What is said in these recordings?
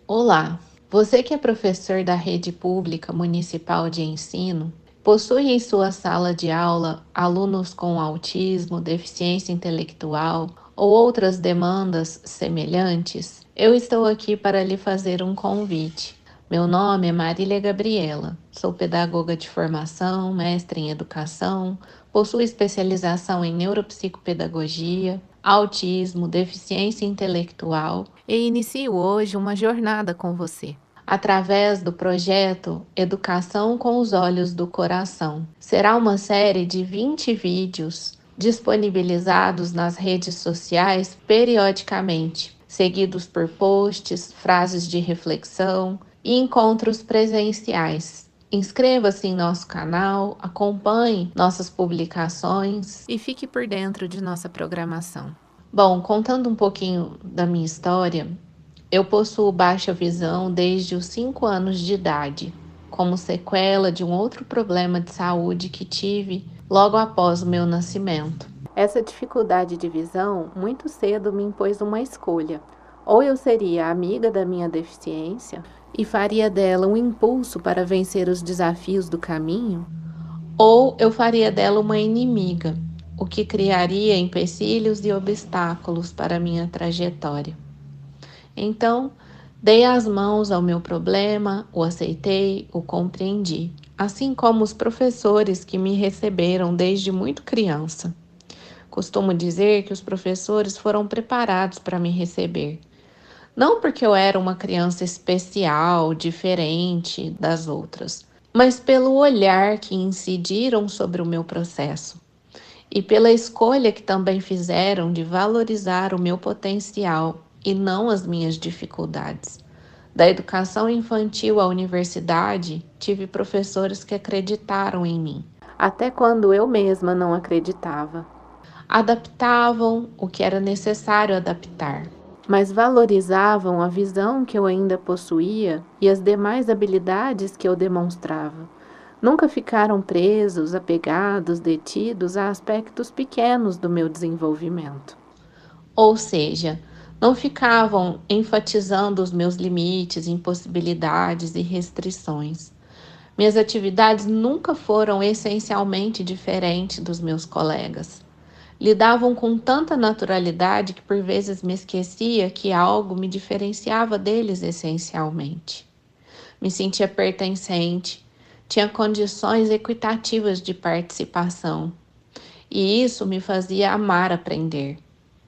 Olá, você que é professor da rede pública municipal de ensino, possui em sua sala de aula alunos com autismo, deficiência intelectual ou outras demandas semelhantes? Eu estou aqui para lhe fazer um convite. Meu nome é Marília Gabriela, sou pedagoga de formação, mestre em educação, possuo especialização em neuropsicopedagogia, autismo, deficiência intelectual e inicio hoje uma jornada com você através do projeto Educação com os Olhos do Coração. Será uma série de 20 vídeos disponibilizados nas redes sociais periodicamente, seguidos por posts, frases de reflexão e encontros presenciais. Inscreva-se em nosso canal, acompanhe nossas publicações e fique por dentro de nossa programação. Bom, contando um pouquinho da minha história, eu possuo baixa visão desde os 5 anos de idade, como sequela de um outro problema de saúde que tive logo após o meu nascimento. Essa dificuldade de visão muito cedo me impôs uma escolha. Ou eu seria amiga da minha deficiência e faria dela um impulso para vencer os desafios do caminho, ou eu faria dela uma inimiga, o que criaria empecilhos e obstáculos para minha trajetória. Então, dei as mãos ao meu problema, o aceitei, o compreendi, assim como os professores que me receberam desde muito criança. Costumo dizer que os professores foram preparados para me receber. Não porque eu era uma criança especial, diferente das outras, mas pelo olhar que incidiram sobre o meu processo e pela escolha que também fizeram de valorizar o meu potencial e não as minhas dificuldades. Da educação infantil à universidade, tive professores que acreditaram em mim, até quando eu mesma não acreditava. Adaptavam o que era necessário adaptar, mas valorizavam a visão que eu ainda possuía e as demais habilidades que eu demonstrava. Nunca ficaram presos, apegados, detidos a aspectos pequenos do meu desenvolvimento. Ou seja, não ficavam enfatizando os meus limites, impossibilidades e restrições. Minhas atividades nunca foram essencialmente diferentes dos meus colegas. Lidavam com tanta naturalidade que por vezes me esquecia que algo me diferenciava deles essencialmente. Me sentia pertencente, tinha condições equitativas de participação, e isso me fazia amar aprender.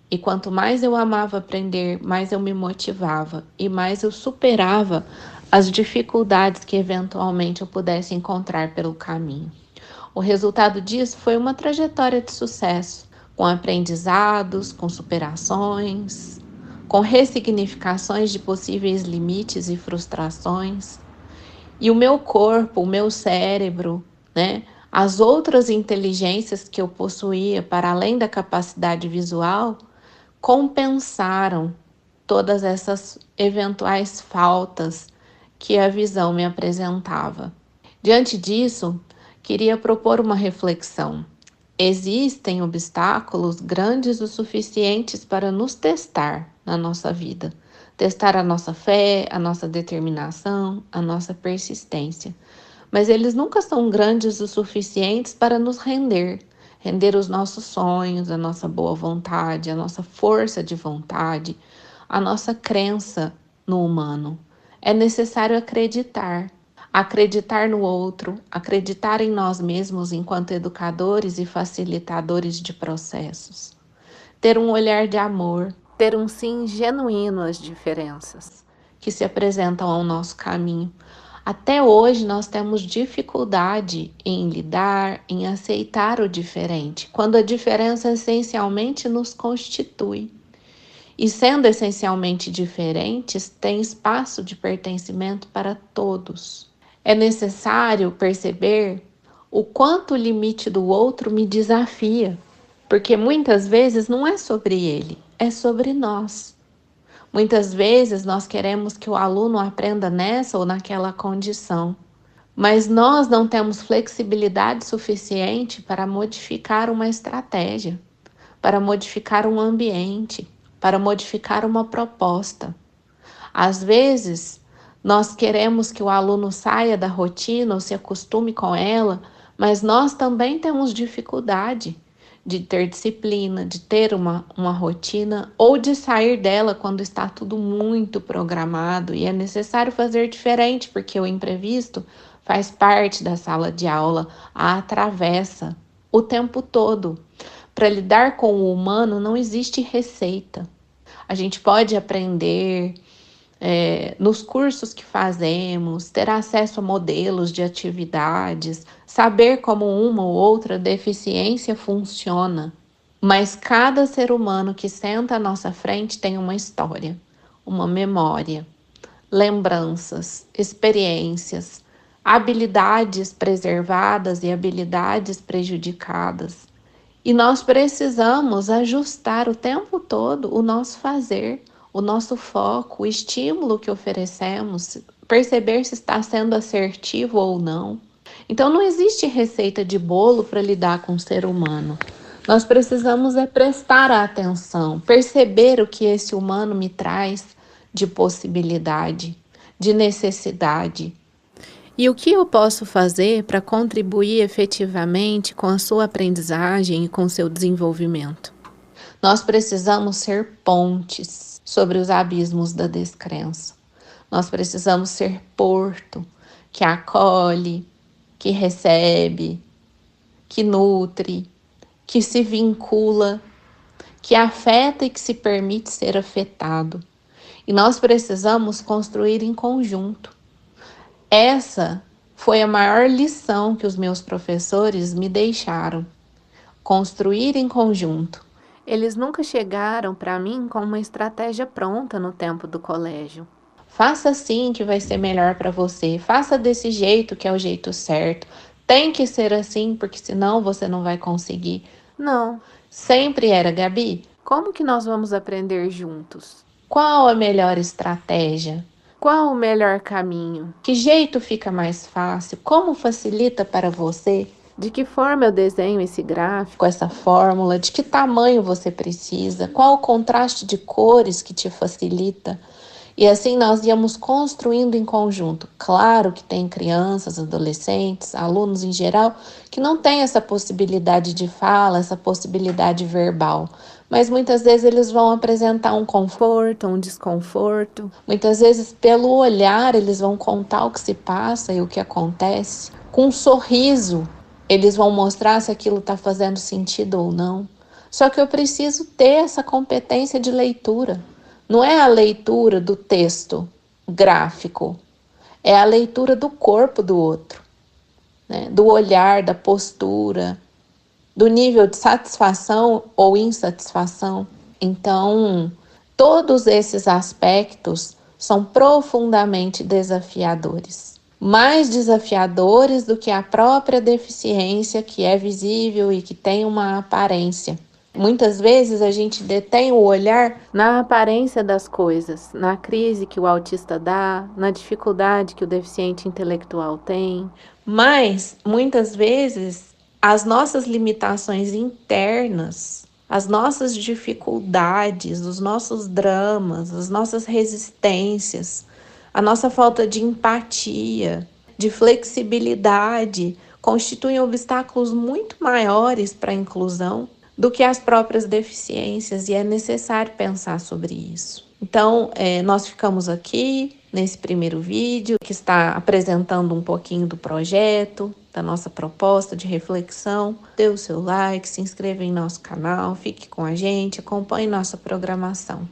E quanto mais eu amava aprender, mais eu me motivava e mais eu superava as dificuldades que eventualmente eu pudesse encontrar pelo caminho. O resultado disso foi uma trajetória de sucesso, com aprendizados, com superações, com ressignificações de possíveis limites e frustrações. E o meu corpo, o meu cérebro, né? As outras inteligências que eu possuía, para além da capacidade visual, compensaram todas essas eventuais faltas que a visão me apresentava. Diante disso, queria propor uma reflexão. Existem obstáculos grandes o suficientes para nos testar na nossa vida, testar a nossa fé, a nossa determinação, a nossa persistência. Mas eles nunca são grandes o suficientes para nos render os nossos sonhos, a nossa boa vontade, a nossa força de vontade, a nossa crença no humano. É necessário acreditar no outro, acreditar em nós mesmos enquanto educadores e facilitadores de processos. Ter um olhar de amor, ter um sim genuíno às diferenças que se apresentam ao nosso caminho. Até hoje nós temos dificuldade em lidar, em aceitar o diferente, quando a diferença essencialmente nos constitui. E sendo essencialmente diferentes, tem espaço de pertencimento para todos. É necessário perceber o quanto o limite do outro me desafia, porque muitas vezes não é sobre ele, é sobre nós. Muitas vezes nós queremos que o aluno aprenda nessa ou naquela condição, mas nós não temos flexibilidade suficiente para modificar uma estratégia, para modificar um ambiente, para modificar uma proposta. Às vezes, nós queremos que o aluno saia da rotina ou se acostume com ela, mas nós também temos dificuldade de ter disciplina, de ter uma rotina ou de sair dela quando está tudo muito programado e é necessário fazer diferente, porque o imprevisto faz parte da sala de aula, a atravessa o tempo todo. Para lidar com o humano não existe receita. A gente pode aprender nos cursos que fazemos, ter acesso a modelos de atividades, saber como uma ou outra deficiência funciona. Mas cada ser humano que senta à nossa frente tem uma história, uma memória, lembranças, experiências, habilidades preservadas e habilidades prejudicadas. E nós precisamos ajustar o tempo todo o nosso fazer, o nosso foco, o estímulo que oferecemos, perceber se está sendo assertivo ou não. Então não existe receita de bolo para lidar com o ser humano. Nós precisamos prestar atenção, perceber o que esse humano me traz de possibilidade, de necessidade. E o que eu posso fazer para contribuir efetivamente com a sua aprendizagem e com seu desenvolvimento? Nós precisamos ser pontes sobre os abismos da descrença. Nós precisamos ser porto que acolhe, que recebe, que nutre, que se vincula, que afeta e que se permite ser afetado. E nós precisamos construir em conjunto. Essa foi a maior lição que os meus professores me deixaram: construir em conjunto. Eles nunca chegaram para mim com uma estratégia pronta no tempo do colégio. Faça assim que vai ser melhor para você, faça desse jeito que é o jeito certo, tem que ser assim porque senão você não vai conseguir. Não, sempre era: Gabi, como que nós vamos aprender juntos? Qual a melhor estratégia? Qual o melhor caminho? Que jeito fica mais fácil? Como facilita para você? De que forma eu desenho esse gráfico, essa fórmula? De que tamanho você precisa? Qual o contraste de cores que te facilita? E assim nós íamos construindo em conjunto. Claro que tem crianças, adolescentes, alunos em geral, que não têm essa possibilidade de fala, essa possibilidade verbal. Mas muitas vezes eles vão apresentar um conforto, um desconforto. Muitas vezes, pelo olhar, eles vão contar o que se passa e o que acontece. Com um sorriso, eles vão mostrar se aquilo está fazendo sentido ou não. Só que eu preciso ter essa competência de leitura. Não é a leitura do texto gráfico, é a leitura do corpo do outro, né? Do olhar, da postura, do nível de satisfação ou insatisfação. Então, todos esses aspectos são profundamente desafiadores. Mais desafiadores do que a própria deficiência, que é visível e que tem uma aparência. Muitas vezes a gente detém o olhar na aparência das coisas, na crise que o autista dá, na dificuldade que o deficiente intelectual tem. Mas, muitas vezes, as nossas limitações internas, as nossas dificuldades, os nossos dramas, as nossas resistências, a nossa falta de empatia, de flexibilidade, constituem obstáculos muito maiores para a inclusão do que as próprias deficiências, e é necessário pensar sobre isso. Então, nós ficamos aqui nesse primeiro vídeo, que está apresentando um pouquinho do projeto, da nossa proposta de reflexão. Dê o seu like, se inscreva em nosso canal, fique com a gente, acompanhe nossa programação.